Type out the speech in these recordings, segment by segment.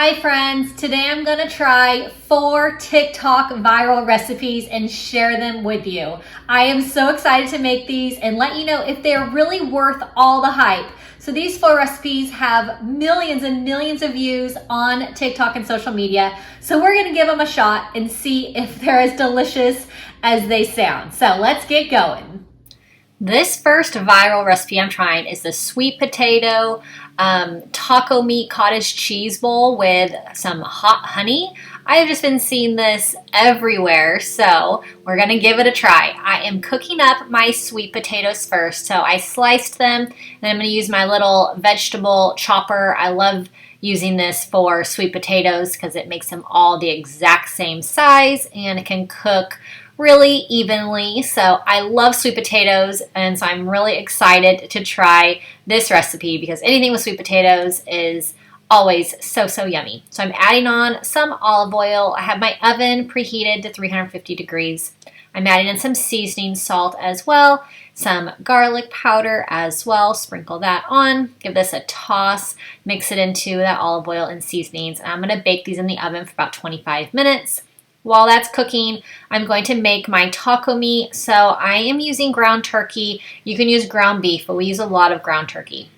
Hi friends, today I'm gonna try 4 TikTok viral recipes and share them with you. I am so excited to make these and let you know if they're really worth all the hype. So these 4 recipes have millions and millions of views on TikTok and social media. So we're gonna give them a shot and see if they're as delicious as they sound. So let's get going. This first viral recipe I'm trying is the sweet potato taco meat cottage cheese bowl with some hot honey. I have just been seeing this everywhere, so we're gonna give it a try. I am cooking up my sweet potatoes first, so I sliced them, and I'm gonna use my little vegetable chopper. I love using this for sweet potatoes because it makes them all the exact same size and it can cook really evenly. So I love sweet potatoes, and so I'm really excited to try this recipe because anything with sweet potatoes is always so yummy. So I'm adding on some olive oil. I have my oven preheated to 350 degrees. I'm adding in some seasoning salt as well, some garlic powder as well. Sprinkle that on. Give this a toss. Mix it into that olive oil and seasonings. And I'm going to bake these in the oven for about 25 minutes. While that's cooking, I'm going to make my taco meat. So I am using ground turkey. You can use ground beef, but we use a lot of ground turkey.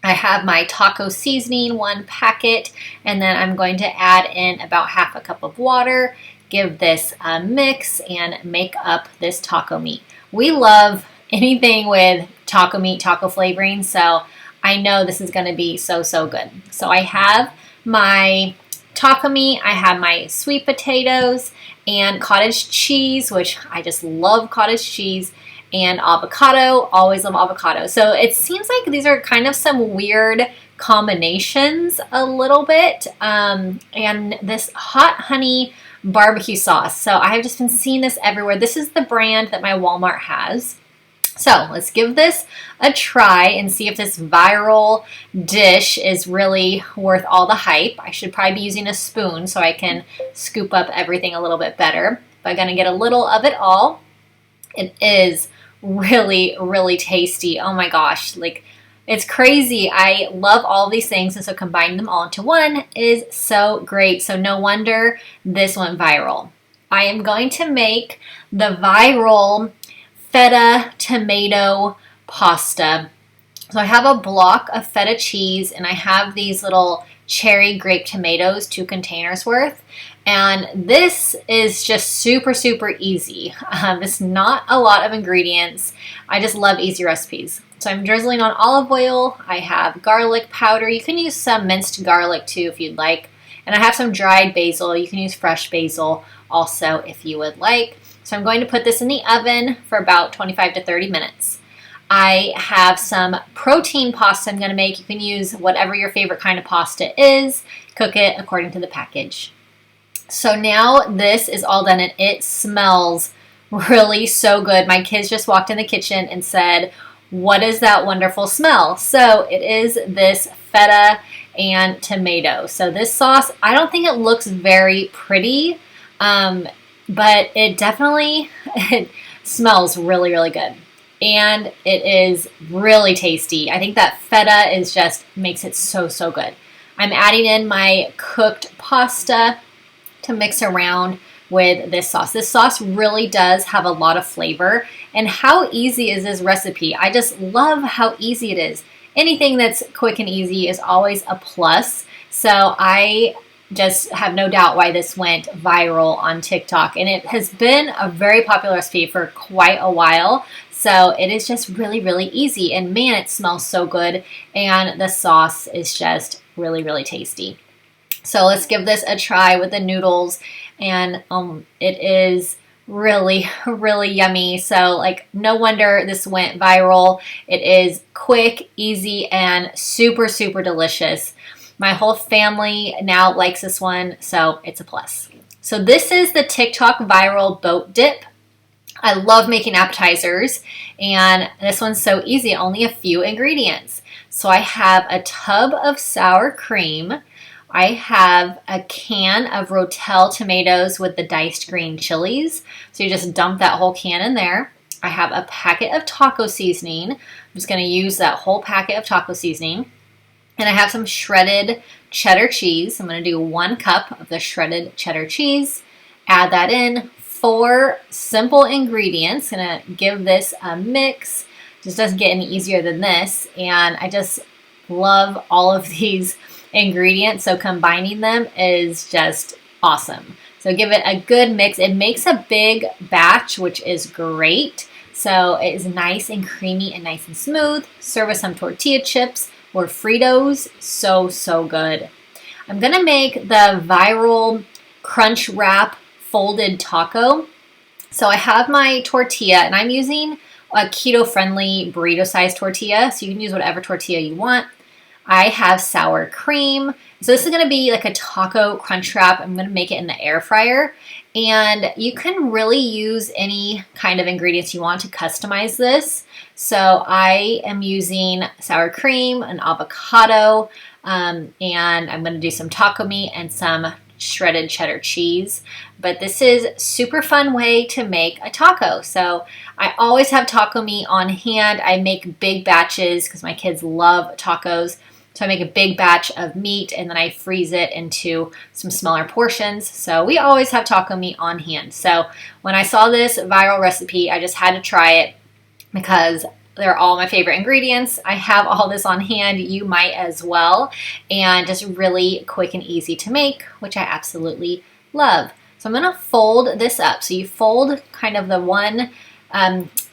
I have my taco seasoning, 1 packet, and then I'm going to add in about half a cup of water. Give this a mix and make up this taco meat. We love anything with taco meat, taco flavoring, so I know this is going to be so good. So I have my taco meat, I have my sweet potatoes and cottage cheese, which I just love cottage cheese, and avocado. Always love avocado. So it seems like these are kind of some weird combinations a little bit. And this hot honey barbecue sauce. So I have just been seeing this everywhere. This is the brand that my Walmart has. So let's give this a try and see if this viral dish is really worth all the hype. I should probably be using a spoon so I can scoop up everything a little bit better. But I'm going to get a little of it all. It is really tasty. Oh my gosh, like it's crazy. I love all these things, and so combining them all into one is so great. So no wonder this went viral. I am going to make the viral feta tomato pasta. So I have a block of feta cheese, and I have these little cherry grape tomatoes, 2 containers worth. And this is just super easy. It's not a lot of ingredients. I just love easy recipes. So I'm drizzling on olive oil. I have garlic powder. You can use some minced garlic too if you'd like. And I have some dried basil. You can use fresh basil also if you would like. So I'm going to put this in the oven for about 25 to 30 minutes. I have some protein pasta I'm going to make. You can use whatever your favorite kind of pasta is. Cook it according to the package. So now this is all done, and it smells really so good. My kids just walked in the kitchen and said, "What is that wonderful smell?" So it is this feta and tomato. So this sauce, I don't think it looks very pretty, but it definitely smells really good. And it is really tasty. I think that feta is just makes it so good. I'm adding in my cooked pasta to mix around with this sauce. This sauce really does have a lot of flavor. And how easy is this recipe? I just love how easy it is. Anything that's quick and easy is always a plus. So I just have no doubt why this went viral on TikTok. And it has been a very popular recipe for quite a while. So it is just really easy. And man, it smells so good. And the sauce is just really tasty. So let's give this a try with the noodles. And it is really yummy. So like no wonder this went viral. It is quick, easy, and super delicious. My whole family now likes this one, so it's a plus. So this is the TikTok viral boat dip. I love making appetizers, and this one's so easy, only a few ingredients. So I have a tub of sour cream. I have a can of Rotel tomatoes with the diced green chilies. So you just dump that whole can in there. I have a packet of taco seasoning. I'm just going to use that whole packet of taco seasoning. And I have some shredded cheddar cheese. I'm going to do 1 cup of the shredded cheddar cheese. Add that in. 4 simple ingredients. Going to give this a mix. Just doesn't get any easier than this. And I just love all of these ingredients. So combining them is just awesome. So give it a good mix. It makes a big batch, which is great. So it is nice and creamy and nice and smooth. Serve with some tortilla chips or Fritos. So, so good. I'm going to make the viral crunch wrap folded taco. So I have my tortilla, and I'm using a keto-friendly burrito-sized tortilla. So you can use whatever tortilla you want. I have sour cream. So this is going to be like a taco crunch wrap. I'm going to make it in the air fryer. And you can really use any kind of ingredients you want to customize this. So I am using sour cream, an avocado, and I'm going to do some taco meat and some shredded cheddar cheese. But this is a super fun way to make a taco. So I always have taco meat on hand. I make big batches because my kids love tacos. So I make a big batch of meat and then I freeze it into some smaller portions. So we always have taco meat on hand. So when I saw this viral recipe, I just had to try it because they're all my favorite ingredients. I have all this on hand. You might as well. And just really quick and easy to make, which I absolutely love. So I'm going to fold this up. So you fold kind of the one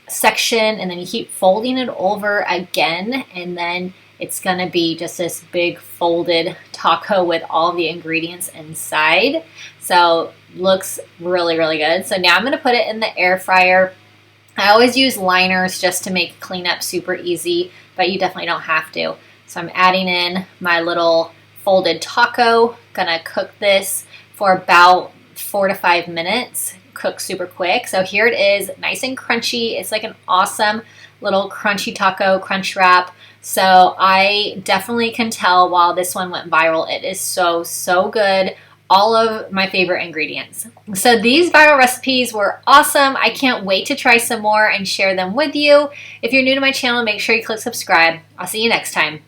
section and then you keep folding it over again, and then it's going to be just this big folded taco with all the ingredients inside. So looks really, really good. So now I'm going to put it in the air fryer. I always use liners just to make cleanup super easy, but you definitely don't have to. So I'm adding in my little folded taco. Gonna cook this for about 4 to 5 minutes. Cook super quick. So here it is, nice and crunchy. It's like an awesome little crunchy taco crunch wrap. So I definitely can tell while this one went viral, it is so, so good. All of my favorite ingredients. So these viral recipes were awesome. I can't wait to try some more and share them with you. If you're new to my channel, make sure you click subscribe. I'll see you next time.